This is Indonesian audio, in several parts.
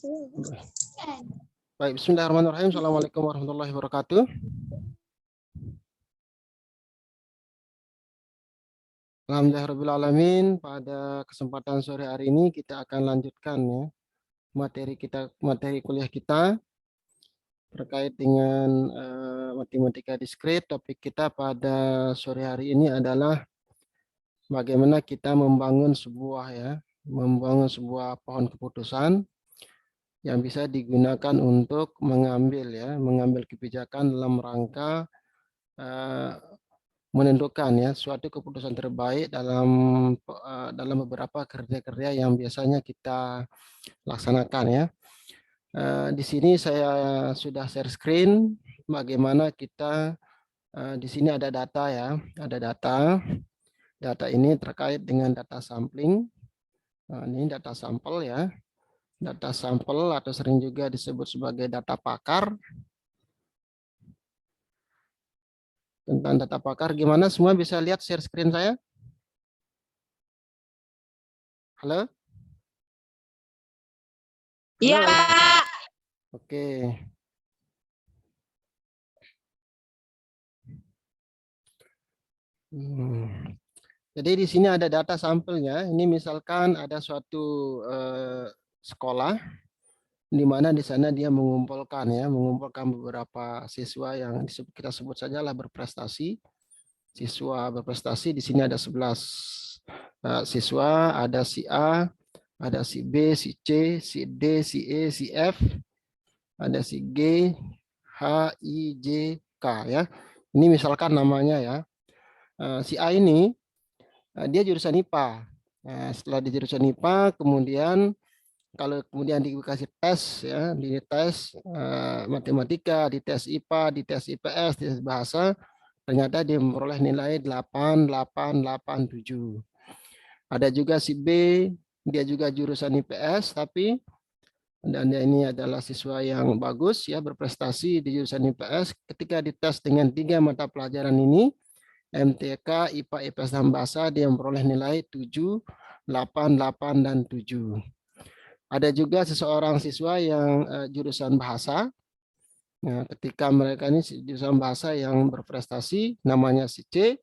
Baik, bismillahirrahmanirrahim. Assalamualaikum warahmatullahi wabarakatuh. Alhamdulillahirrahmanirrahim. Pada kesempatan sore hari ini kita akan lanjutkan ya materi kuliah kita terkait dengan matematika diskrit. Topik kita pada sore hari ini adalah bagaimana kita membangun sebuah pohon keputusan yang bisa digunakan untuk mengambil kebijakan dalam rangka menentukan suatu keputusan terbaik dalam beberapa kerja-kerja yang biasanya kita laksanakan ya. Di sini saya sudah share screen bagaimana kita di sini ada data ya, ada data. Data ini terkait dengan data sampling. Ini data sampel ya. Data sampel atau sering juga disebut sebagai data pakar. Tentang data pakar, gimana semua bisa lihat share screen saya? Halo? Iya, Halo? Pak. Oke. Jadi di sini ada data sampelnya. Ini misalkan ada suatu sekolah di mana di sana dia mengumpulkan beberapa siswa yang kita sebut sajalah berprestasi. Siswa berprestasi di sini ada 11 siswa, ada si A, ada si B, si C, si D, si E, si F, ada si G, H, I, J, K ya. Ini misalkan namanya ya. Si A ini dia jurusan IPA. Setelah di jurusan IPA, kemudian kalau kemudian dikasih tes ya, di tes matematika, di tes IPA, di tes IPS, di tes bahasa, ternyata dia memperoleh nilai 8,887. Ada juga si B, dia juga jurusan IPS, tapi dan dia ini adalah siswa yang bagus ya, berprestasi di jurusan IPS. Ketika dites dengan 3 mata pelajaran ini, MTK, IPA, IPS, dan bahasa, dia memperoleh nilai 7, 8, 8, dan 7. Ada juga seseorang siswa yang jurusan bahasa. Nah, ketika mereka ini jurusan bahasa yang berprestasi, namanya si C,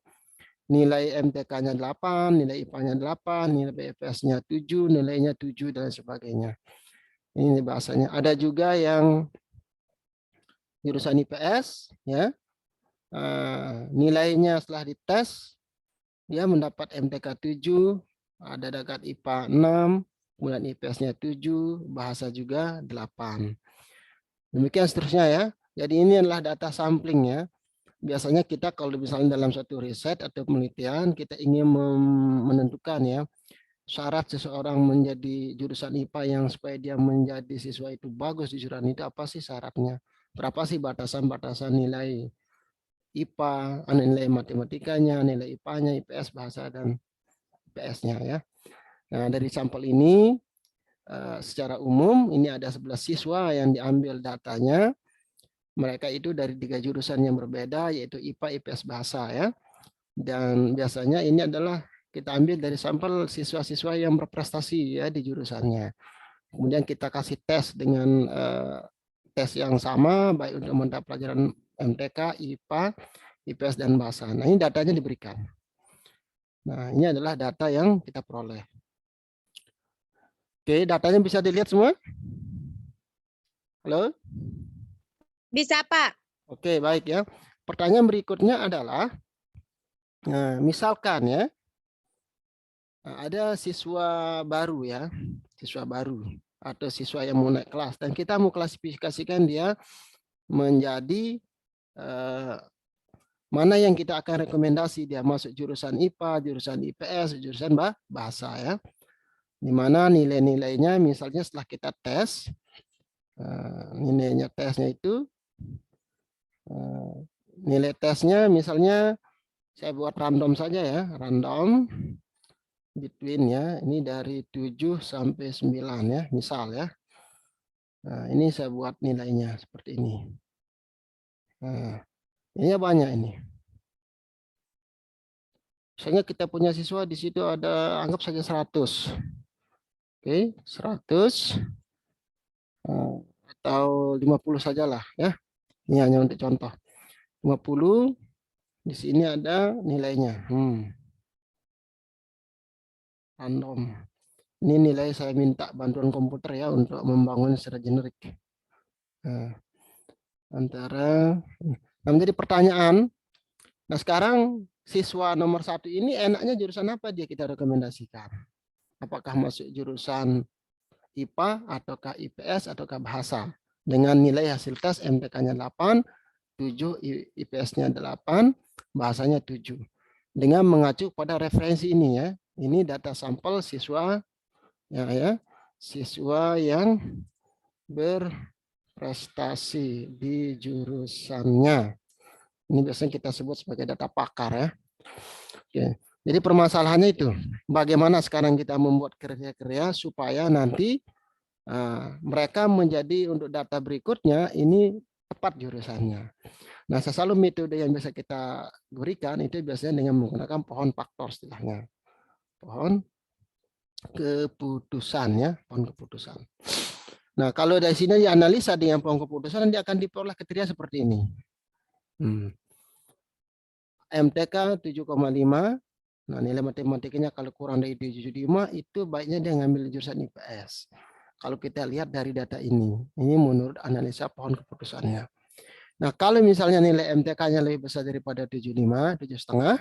nilai MTK-nya 8, nilai IPA-nya 8, nilai IPS-nya 7, nilainya 7, dan sebagainya. Ini bahasanya. Ada juga yang jurusan IPS, ya, nilainya setelah dites, dia mendapat MTK 7, ada dekat IPA 6, kemudian IPS-nya 7, bahasa juga 8. Demikian seterusnya ya. Jadi ini adalah data sampling ya. Biasanya kita kalau misalnya dalam satu riset atau penelitian, kita ingin menentukan ya, syarat seseorang menjadi jurusan IPA yang supaya dia menjadi siswa itu bagus di jurusan itu, apa sih syaratnya? Berapa sih batasan-batasan nilai IPA, nilai matematikanya, nilai IPA-nya, IPS, bahasa, dan IPS-nya ya. Nah, dari sampel ini secara umum ini ada 11 siswa yang diambil datanya. Mereka itu dari 3 jurusan yang berbeda, yaitu IPA, IPS, bahasa ya. Dan biasanya ini adalah kita ambil dari sampel siswa-siswa yang berprestasi ya di jurusannya. Kemudian kita kasih tes dengan tes yang sama, baik untuk mata pelajaran MTK, IPA, IPS, dan bahasa. Nah, ini datanya diberikan. Nah, ini adalah data yang kita peroleh. Oke, datanya bisa dilihat semua? Halo? Bisa, Pak. Oke, baik ya. Pertanyaan berikutnya adalah, misalkan ya, ada siswa baru ya, siswa baru atau siswa yang mau naik kelas, dan kita mau klasifikasikan dia menjadi mana yang kita akan rekomendasi dia masuk jurusan IPA, jurusan IPS, jurusan bahasa ya. Di mana nilai-nilainya misalnya setelah kita tes, nilainya tesnya itu, nilai tesnya misalnya saya buat random saja ya, random between ya, ini dari 7 sampai 9 ya, misal ya. Nah, ini saya buat nilainya seperti ini. Nah, ini banyak ini. Misalnya kita punya siswa di situ ada, anggap saja 100. Oke, 100. atau 50 sajalah ya. Ini hanya untuk contoh. 50 di sini ada nilainya. Random. Ini nilai saya minta bantuan komputer ya untuk membangun secara generik. Nah, menjadi pertanyaan. Nah sekarang siswa nomor 1 ini enaknya jurusan apa dia kita rekomendasikan? Apakah masuk jurusan IPA ataukah IPS ataukah bahasa? Dengan nilai hasil tes MTK-nya 8, 7 IPS-nya 8, bahasanya 7. Dengan mengacu pada referensi ini ya. Ini data sampel siswa siswa yang berprestasi di jurusannya. Ini biasanya kita sebut sebagai data pakar ya. Oke. Jadi permasalahannya itu, bagaimana sekarang kita membuat kriteria supaya nanti mereka menjadi untuk data berikutnya ini tepat jurusannya. Nah, selalu metode yang bisa kita berikan itu biasanya dengan menggunakan pohon faktor istilahnya. Pohon keputusan ya, pohon keputusan. Nah, kalau dari sini dianalisa dengan pohon keputusan nanti akan diperoleh kriteria seperti ini. MTK 7,5. Nah, nilai matematikanya kalau kurang dari 7,5 itu baiknya dia ngambil jurusan IPS. Kalau kita lihat dari data ini menurut analisa pohon keputusannya. Nah, kalau misalnya nilai MTK-nya lebih besar daripada 7,5, 7,5,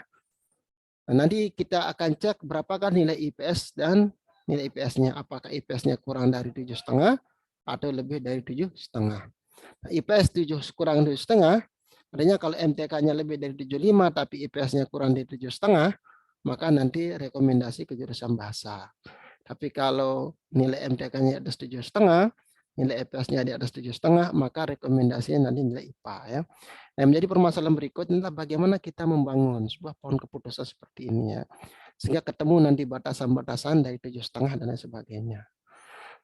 nanti kita akan cek berapakah nilai IPS dan nilai IPS-nya. Apakah IPS-nya kurang dari 7,5 atau lebih dari 7,5. Nah, IPS 7 kurang dari 7,5, artinya kalau MTK-nya lebih dari 7,5 tapi IPS-nya kurang dari 7,5, maka nanti rekomendasi ke jurusan bahasa. Tapi kalau nilai MTK-nya di atas 7,5, nilai IPS-nya di atas 7,5, maka rekomendasinya nanti nilai IPA ya. Nah, menjadi permasalahan berikutnya adalah bagaimana kita membangun sebuah pohon keputusan seperti ini ya. Sehingga ketemu nanti batasan-batasan dari 7,5 dan lain sebagainya.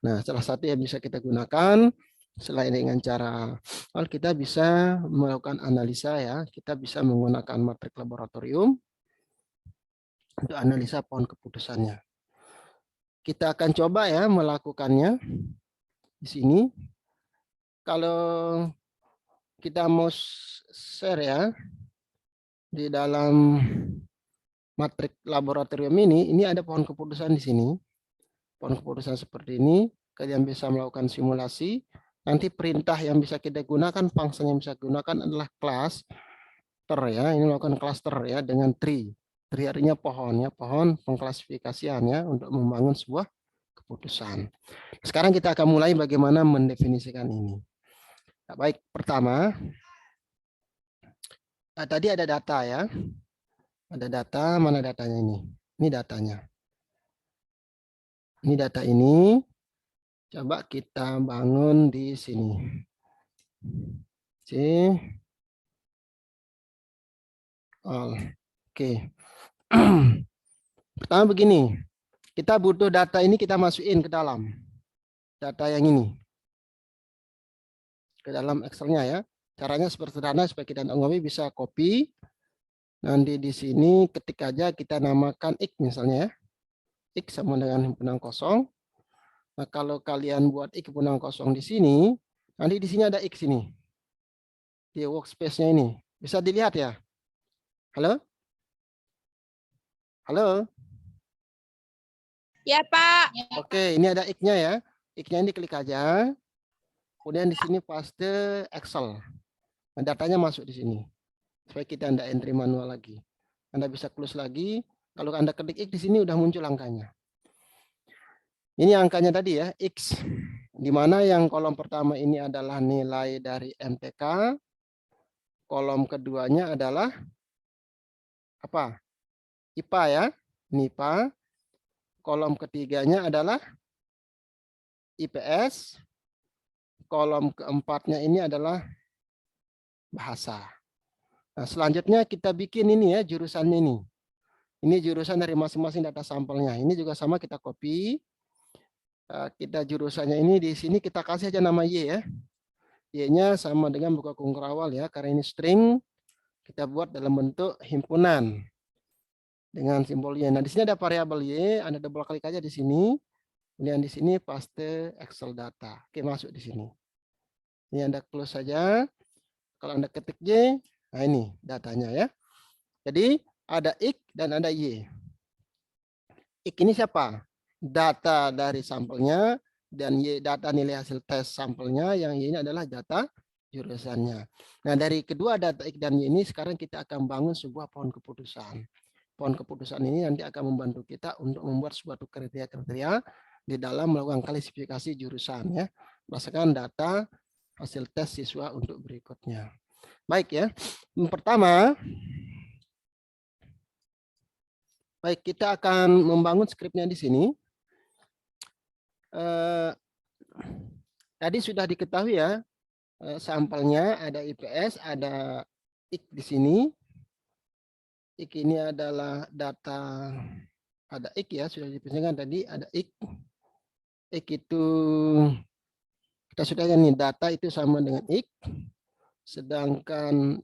Nah, salah satu yang bisa kita gunakan selain dengan cara kita bisa melakukan analisa ya, kita bisa menggunakan matrik laboratorium untuk analisa pohon keputusannya. Kita akan coba ya melakukannya di sini. Kalau kita mau share ya di dalam matrik laboratorium ini ada pohon keputusan di sini. Pohon keputusan seperti ini, kalian bisa melakukan simulasi. Nanti perintah yang bisa kita gunakan, function yang bisa gunakan adalah cluster ya. Ini melakukan cluster ya dengan tree. Tree artinya pohon ya, pohon pengklasifikasian ya untuk membangun sebuah keputusan. Sekarang kita akan mulai bagaimana mendefinisikan ini. Nah, baik, pertama tadi ada data ya. Ada data, mana datanya ini? Ini datanya. Ini data ini. Coba kita bangun di sini. Oke. Pertama begini. Kita butuh data ini kita masukin ke dalam. Data yang ini. Ke dalam Excel-nya ya. Caranya seperti sederhana supaya kita bisa copy. Nanti di sini ketik aja kita namakan X misalnya ya. X sama dengan himpunan kosong. Nah, kalau kalian buat X himpunan kosong di sini, nanti di sini ada X ini. Di workspace-nya ini. Bisa dilihat ya? Halo? Halo? Ya, Pak. Oke, ini ada X-nya ya. X-nya ini klik aja. Kemudian di sini paste Excel. Nah, datanya masuk di sini. Supaya kita tidak entry manual lagi. Anda bisa close lagi. Kalau Anda ketik X di sini udah muncul angkanya. Ini angkanya tadi ya, X. Di mana yang kolom pertama ini adalah nilai dari MTK. Kolom keduanya adalah apa? IPA ya. IPA. Kolom ketiganya adalah IPS. Kolom keempatnya ini adalah bahasa. Nah, selanjutnya kita bikin ini ya jurusannya ini. Ini jurusan dari masing-masing data sampelnya. Ini juga sama kita copy. Kita jurusannya ini di sini kita kasih aja nama Y ya. Y-nya sama dengan buka kurung awal ya. Karena ini string kita buat dalam bentuk himpunan dengan simbol Y. Nah, di sini ada variabel Y, Anda double klik aja di sini. Kemudian di sini paste Excel data. Oke, masuk di sini. Ini Anda close saja. Kalau Anda ketik Y, nah ini datanya ya. Jadi ada X dan ada Y. X ini siapa? Data dari sampelnya, dan Y data nilai hasil tes sampelnya, yang Y ini adalah data jurusannya. Nah, dari kedua data X dan Y ini sekarang kita akan bangun sebuah pohon keputusan. Pohon keputusan ini nanti akan membantu kita untuk membuat suatu kriteria-kriteria di dalam melakukan klasifikasi jurusan ya, berdasarkan data hasil tes siswa untuk berikutnya. Baik ya. Yang pertama, baik, kita akan membangun skripnya di sini. Tadi sudah diketahui ya, sampelnya ada IPS, ada IK di sini. IK ini adalah data, ada IK ya, sudah diperhatikan tadi, ada IK. IK itu, kita sudah lihat nih, data itu sama dengan IK, sedangkan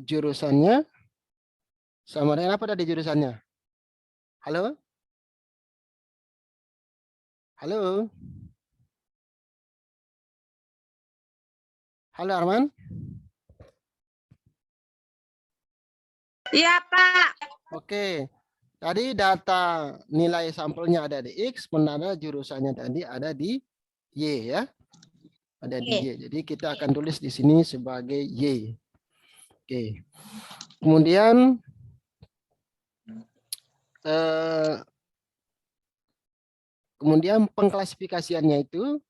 jurusannya sama dengan apa tadi jurusannya? Halo? Halo? Halo Arman? Iya, Pak. Oke. Tadi data nilai sampelnya ada di X, sementara jurusannya tadi ada di Y ya. Ada di Y. Jadi kita akan tulis di sini sebagai Y. Oke. Kemudian pengklasifikasiannya itu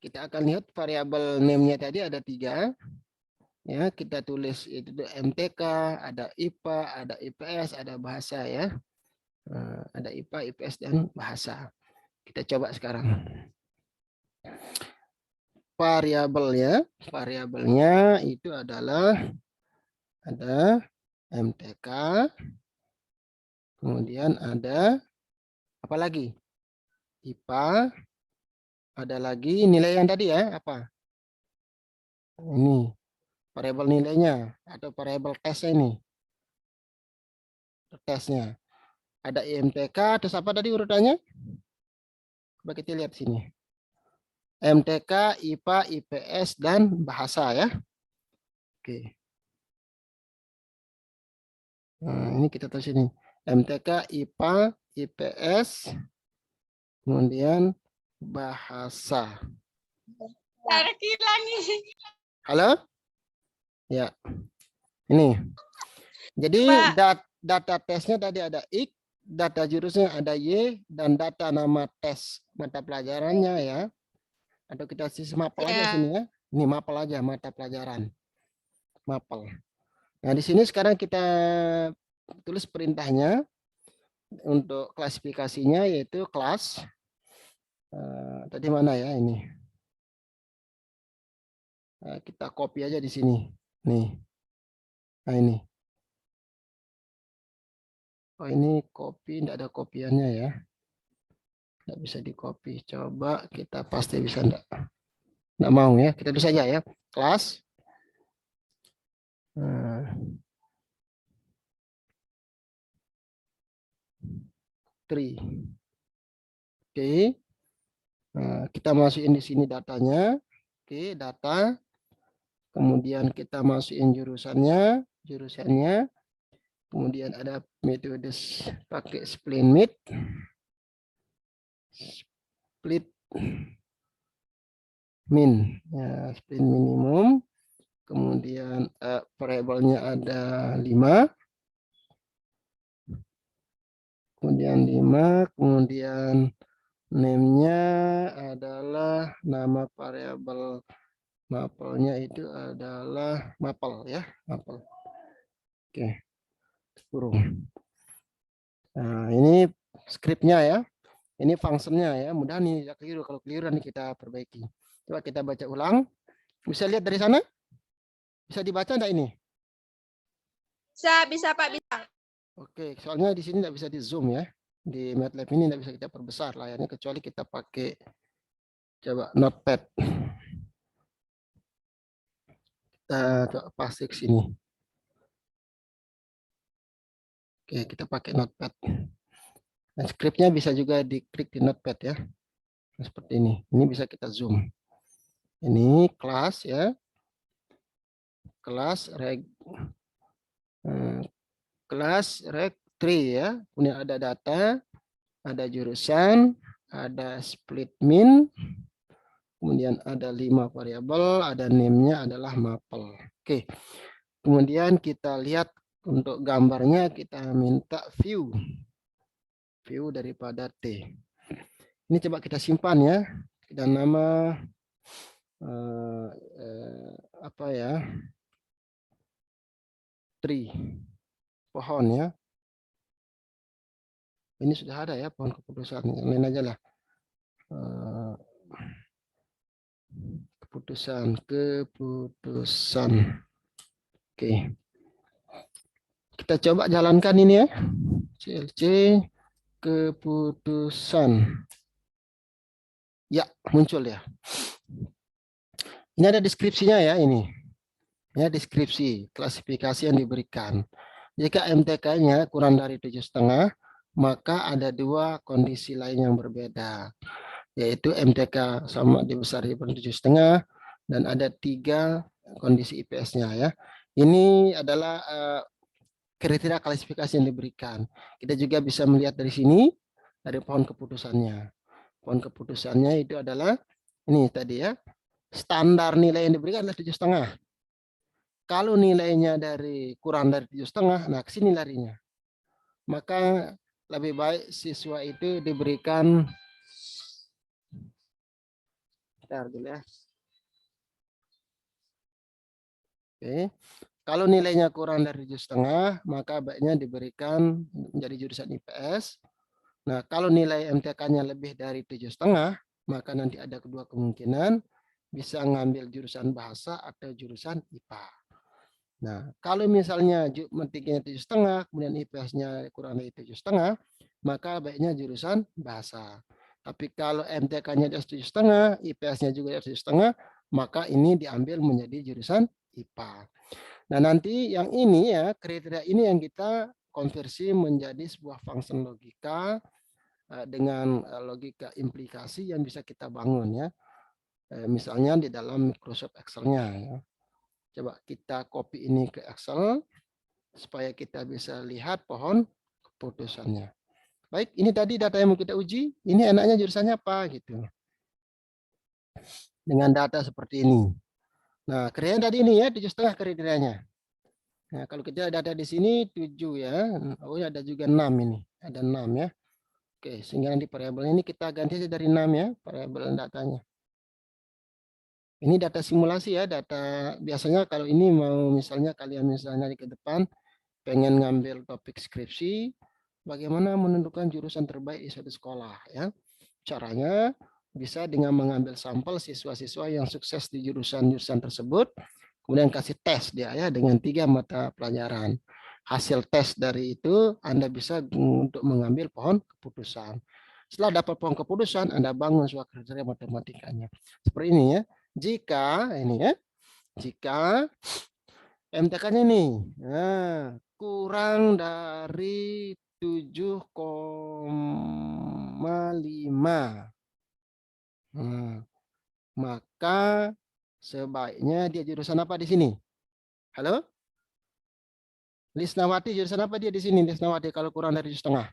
kita akan lihat variabel name-nya tadi ada 3. Ya, kita tulis itu MTK, ada IPA, ada IPS, ada bahasa ya. Ada IPA, IPS dan bahasa. Kita coba sekarang. Variabelnya itu adalah ada MTK, kemudian ada apa lagi? IPA, ada lagi nilai yang tadi ya, apa? Ini variabel nilainya atau variabel tesnya ini. Tesnya. Ada IMTK, terus apa tadi urutannya? Coba kita lihat sini. MTK, IPA, IPS, dan bahasa ya. Oke. Nah, ini kita tulis ini. MTK, IPA, IPS, kemudian bahasa. Halo? Ya. Ini. Jadi data tesnya tadi ada X, data jurusnya ada Y, dan data nama tes mata pelajarannya ya. Atau kita mapel aja sini ya. Ini mapel aja mata pelajaran. Mapel. Nah, di sini sekarang kita tulis perintahnya untuk klasifikasinya, yaitu kelas. Tadi mana ya ini? Kita copy aja di sini. Nih. Nah, ini. Oh, ini copy, tidak ada kopiannya ya. Tidak bisa di copy. Coba kita pasti bisa enggak. Nggak mau ya, kita tulis saja ya, kelas. Tree. Oke. Nah, kita masukin di sini datanya. Oke, data. Kemudian kita masukin jurusannya. Kemudian ada metode pakai split min. Ya, split minimum. Kemudian variabelnya ada 5. Kemudian 5. Kemudian name-nya adalah nama variabel mapelnya itu adalah mapel ya, mapel. Oke, kurung. Nah, ini skripnya ya. Ini fungsinya ya. Mudah nih tidak keliru. Kalau keliru nanti kita perbaiki. Coba kita baca ulang. Bisa lihat dari sana? Bisa dibaca enggak ini? Bisa Pak, bisa. Oke, soalnya di sini tidak bisa di zoom ya. Di MATLAB ini tidak bisa kita perbesar layarnya kecuali kita pakai coba notepad. Kita coba pasik sini. Oke, kita pakai notepad. Nah, skripnya bisa juga diklik di notepad ya. Nah, seperti ini. Ini bisa kita zoom. Ini kelas ya. Kelas reg 3 ya. Kemudian ada data, ada jurusan, ada split min, kemudian ada 5 variabel, ada name-nya adalah Maple. Oke. Kemudian kita lihat untuk gambarnya kita minta view daripada T. Ini coba kita simpan ya. Dan nama apa ya? Tree, pohon ya. Ini sudah ada ya pohon keputusan. Yang lain aja lah. Keputusan. Oke. Kita coba jalankan ini ya. CLC keputusan. Ya, muncul ya. Ini ada deskripsinya ya ini. Ya, deskripsi, klasifikasi yang diberikan. Jika MTK-nya kurang dari 7,5, maka ada 2 kondisi lain yang berbeda. Yaitu MTK sama besar di 7,5 dan ada 3 kondisi IPS-nya ya. Ini adalah kriteria klasifikasi yang diberikan. Kita juga bisa melihat dari sini dari pohon keputusannya. Pohon keputusannya itu adalah ini tadi ya. Standar nilai yang diberikan adalah 7,5. Kalau nilainya kurang dari 7,5, nah ke sini larinya. Maka lebih baik siswa itu diberikan, bentar dulu ya. Oke. Kalau nilainya kurang dari 7,5, maka baiknya diberikan menjadi jurusan IPS. Nah, kalau nilai MTK-nya lebih dari 7,5, maka nanti ada kedua kemungkinan, bisa ngambil jurusan bahasa atau jurusan IPA. Nah, kalau misalnya metiknya 7,5, kemudian IPS-nya kurang dari 7,5, maka baiknya jurusan bahasa. Tapi kalau MTK-nya di atas 7,5, IPS-nya juga di atas 7,5, maka ini diambil menjadi jurusan IPA. Nah, nanti yang ini ya, kriteria ini yang kita konversi menjadi sebuah function logika dengan logika implikasi yang bisa kita bangun ya. Misalnya di dalam Microsoft Excel-nya ya. Coba kita copy ini ke Excel supaya kita bisa lihat pohon keputusannya. Baik, ini tadi data yang mau kita uji. Ini enaknya jurusannya apa gitu. Dengan data seperti ini. Nah, kriteria tadi ini ya 7,5 kriterianya. Nah, kalau kita data di sini 7 ya. Oh, ada juga 6 ini. Ada 6 ya. Oke, sehingga nanti variabel ini kita ganti dari 6 ya, variabel datanya. Ini data simulasi ya, data biasanya kalau ini mau misalnya kalian misalnya ke depan pengen ngambil topik skripsi, bagaimana menentukan jurusan terbaik di suatu sekolah ya. Caranya bisa dengan mengambil sampel siswa-siswa yang sukses di jurusan-jurusan tersebut, kemudian kasih tes dia ya dengan 3 mata pelajaran. Hasil tes dari itu Anda bisa untuk mengambil pohon keputusan. Setelah dapat pohon keputusan, Anda bangun suatu kriteria matematikanya. Seperti ini ya. Jika MTK-nya ini kurang dari 7,5, maka sebaiknya dia jurusan apa di sini? Halo? Lisnawati jurusan apa dia di sini? Lisnawati kalau kurang dari 7,5.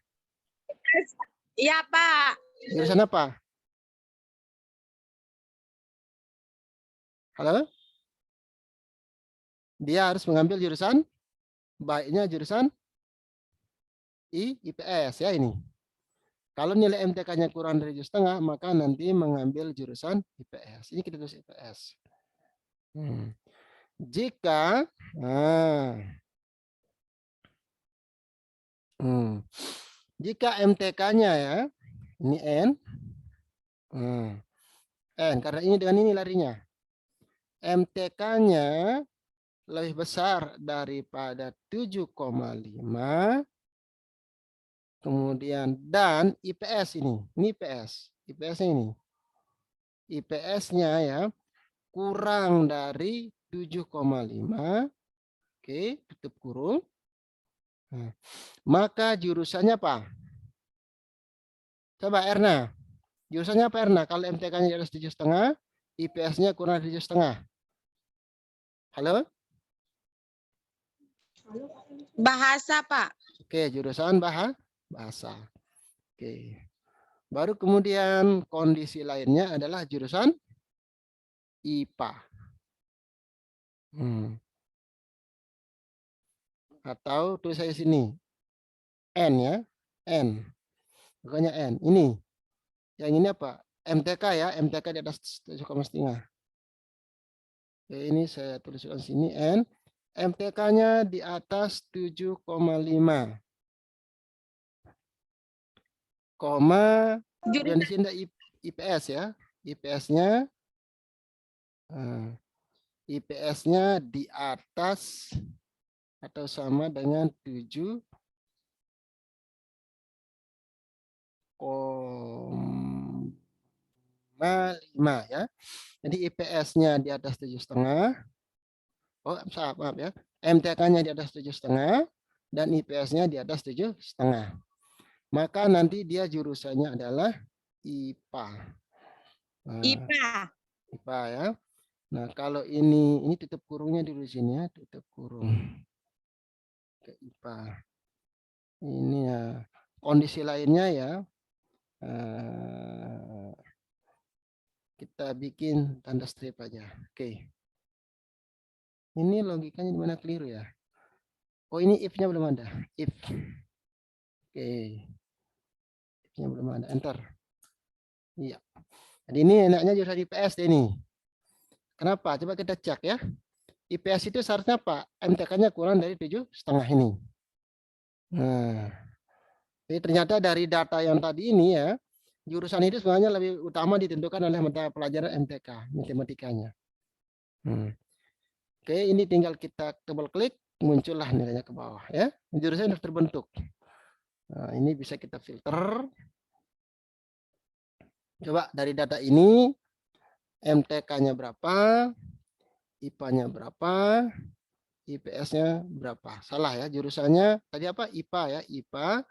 Iya, Pak. Jurusan apa? Halo? Dia harus mengambil jurusan, baiknya jurusan IPS ya ini. Kalau nilai MTK-nya kurang dari 7,5, maka nanti mengambil jurusan IPS. Ini kita tulis IPS. Jika jika MTK-nya ya, ini N, karena ini dengan ini larinya. MTK-nya lebih besar daripada 7,5, kemudian dan IPS ini IPS. IPS-nya ini. IPS-nya ya kurang dari 7,5. Oke, tutup kurung. Nah, maka jurusannya apa? Coba Erna. Jurusannya apa Erna? Kalau MTK-nya di atas 7,5, IPS-nya kurang dari 7,5. Halo? Bahasa, Pak. Oke, jurusan bahasa. Oke. Baru kemudian kondisi lainnya adalah jurusan IPA. Atau tulis saya sini. N ya. N. Pokoknya N. Ini. Yang ini apa? MTK ya. MTK di atas 7,5. Oke, ini saya tuliskan sini N. MTK-nya di atas 7,5. Koma. Dan di sini ada IPS ya. IPS-nya IPS-nya di atas atau sama dengan 7,5 ya. Jadi IPS-nya di atas 7,5. Oh, maaf ya. MTK-nya di atas 7,5 dan IPS-nya di atas 7,5. Maka nanti dia jurusannya adalah IPA. Nah, IPA ya. Nah, kalau ini tutup kurungnya dulu sini ya, tutup kurung. Ke IPA. Ini ya. Kondisi lainnya ya. Kita bikin tanda strip aja. Oke. Ini logikanya di mana keliru ya? Oh, ini if-nya belum ada. If. Oke. If-nya belum ada. Enter. Iya. Jadi ini enaknya jurusan IPS deh ini. Kenapa? Coba kita cek ya. IPS itu seharusnya apa? MTK-nya kurang dari 7,5 ini. Nah. Jadi ternyata dari data yang tadi ini ya, jurusan itu sebenarnya lebih utama ditentukan oleh mata pelajaran MTK, matematikanya. Oke, ini tinggal kita double klik, muncullah nilainya ke bawah ya. Jurusan sudah terbentuk. Nah, ini bisa kita filter. Coba dari data ini MTK-nya berapa, IPA-nya berapa, IPS-nya berapa. Salah ya, jurusannya tadi apa? IPA ya, IPA,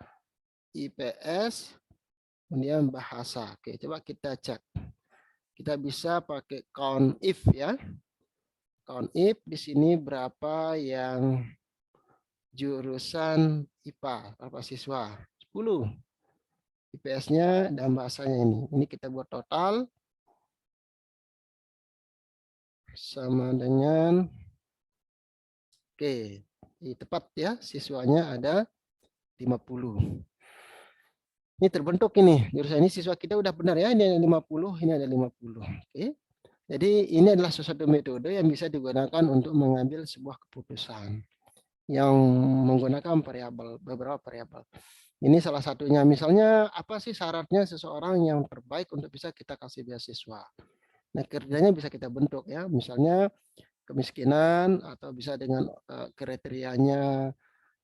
IPS, kemudian bahasa. Oke, coba kita cek. Kita bisa pakai count if ya. Count if di sini berapa yang jurusan IPA, berapa siswa? 10. IPS-nya dan bahasanya ini. Ini kita buat total sama dengan oke, tepat ya, siswanya ada 50. Ini terbentuk ini, jurusan ini siswa kita udah benar ya, ini ada 50, ini ada 50. Oke. Jadi ini adalah sesuatu metode yang bisa digunakan untuk mengambil sebuah keputusan yang menggunakan variabel, beberapa variabel. Ini salah satunya, misalnya apa sih syaratnya seseorang yang terbaik untuk bisa kita kasih beasiswa. Nah, kerjanya bisa kita bentuk ya, misalnya kemiskinan atau bisa dengan kriterianya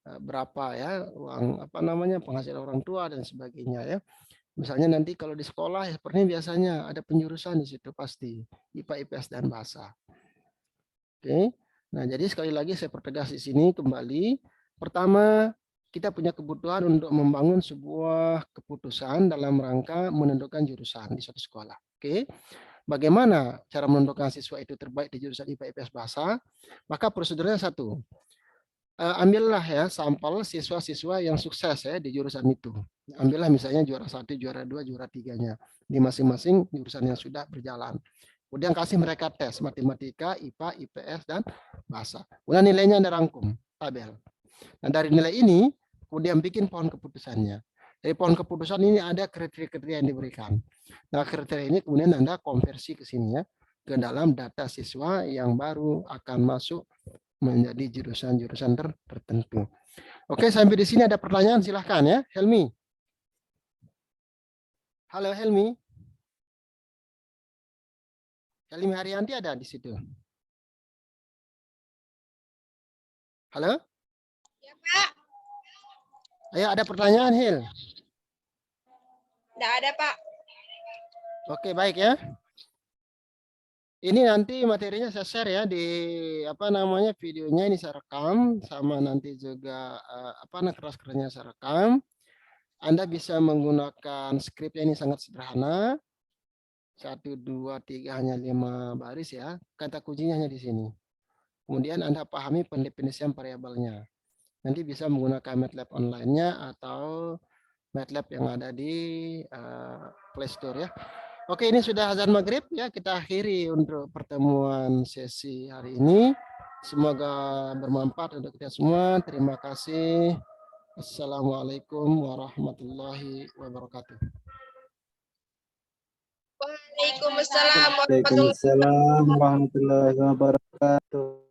berapa ya uang penghasilan orang tua dan sebagainya ya. Misalnya nanti kalau di sekolah ya sepertinya biasanya ada penjurusan di situ pasti IPA, IPS dan bahasa. Oke. Nah, jadi sekali lagi saya pertegas di sini kembali. Pertama, kita punya kebutuhan untuk membangun sebuah keputusan dalam rangka menentukan jurusan di suatu sekolah. Oke. Bagaimana cara menentukan siswa itu terbaik di jurusan IPA, IPS, bahasa? Maka prosedurnya satu. Ambillah ya sampel siswa-siswa yang sukses ya di jurusan itu. Ambillah misalnya juara 1, juara 2, juara 3-nya di masing-masing jurusan yang sudah berjalan. Kemudian kasih mereka tes matematika, IPA, IPS, dan bahasa. Kemudian nilainya Anda rangkum, tabel. Nah, dari nilai ini, kemudian bikin pohon keputusannya. Dari pohon keputusan ini ada kriteria-kriteria yang diberikan. Nah, kriteria ini kemudian Anda konversi ke sini ya, ke dalam data siswa yang baru akan masuk menjadi jurusan-jurusan tertentu. Oke, sampai di sini ada pertanyaan, silahkan ya, Helmi. Halo Helmi. Helmi Haryanti ada di situ. Halo? Ya, Pak. Ayo, ada pertanyaan, Hil? Tidak ada, Pak. Oke, baik ya. Ini nanti materinya saya share ya di videonya ini saya rekam sama nanti juga keras-kerasnya saya rekam. Anda bisa menggunakan skripnya, ini sangat sederhana. 1, 2, 3 hanya 5 baris ya. Kata kuncinya hanya di sini. Kemudian Anda pahami pendefinisian variabelnya. Nanti bisa menggunakan MATLAB online-nya atau MATLAB yang ada di Play Store ya. Oke, ini sudah azan maghrib ya. Kita akhiri untuk pertemuan sesi hari ini. Semoga bermanfaat untuk kita semua. Terima kasih. Assalamualaikum warahmatullahi wabarakatuh. Waalaikumsalam warahmatullahi Waalaikumsalam warahmatullahi wabarakatuh.